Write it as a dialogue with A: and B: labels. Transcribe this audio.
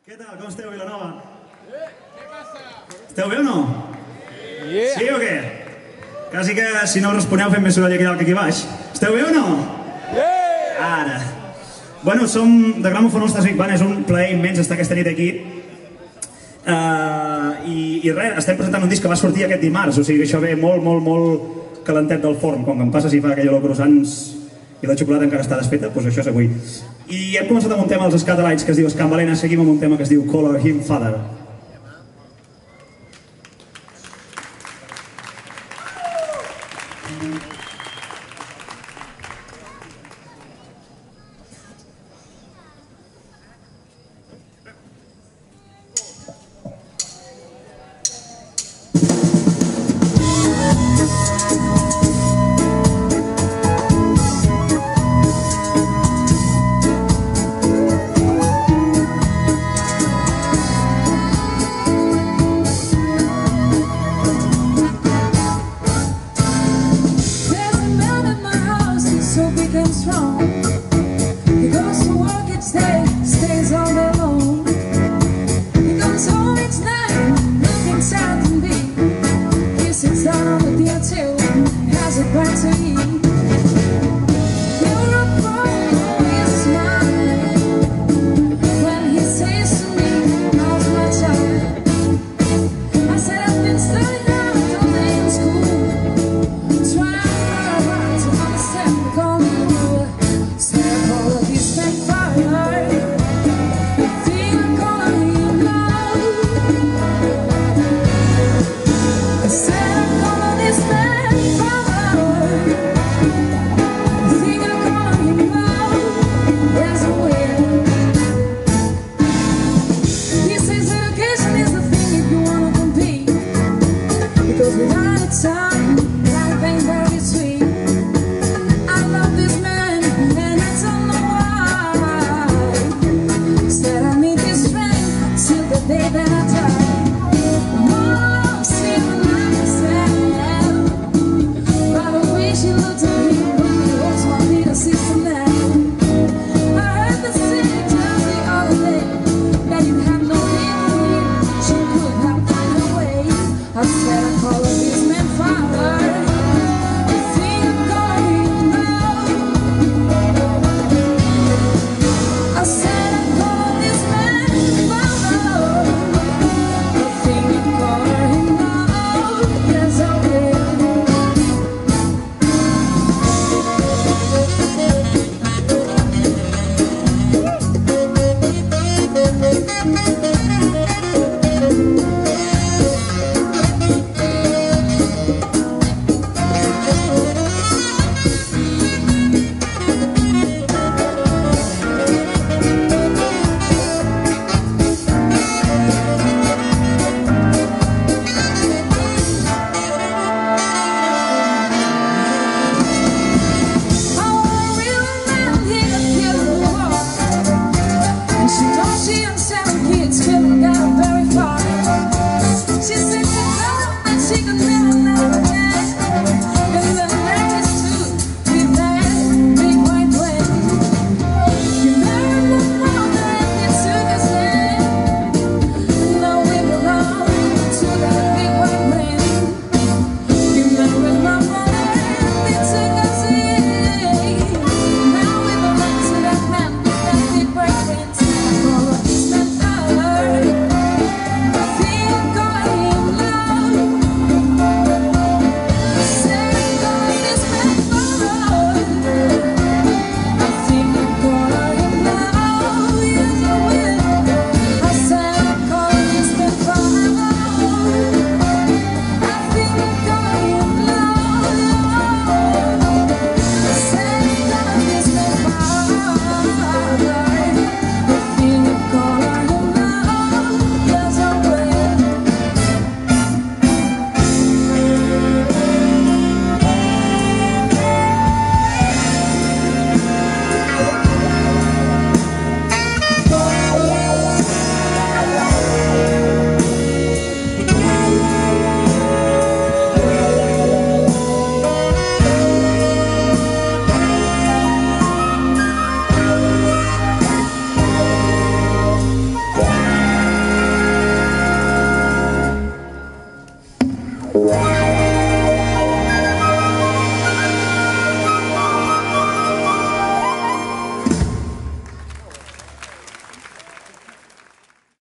A: Què tal? Com esteu, Vilanova? Què passa? Esteu bé o no? Sí o què? Quasi que si no responeu fem més soroll aquí dalt que aquí baix. Esteu bé o no? Ara. Bueno, som de Gramophone All Stars Big Band, és un plaer immens estar aquesta nit aquí. I res, estem presentant un disc que va sortir aquest dimarts, o sigui que això ve molt calentet del forn, com que em passa si fa aquella olor croissants i la xocolata encara està desfeta, doncs això és avui. I hem començat amb un tema dels Scatolites que es diu Escambalena, seguim amb un tema que es diu Call Him Father.
B: She and 7 kids couldn't get very far. She said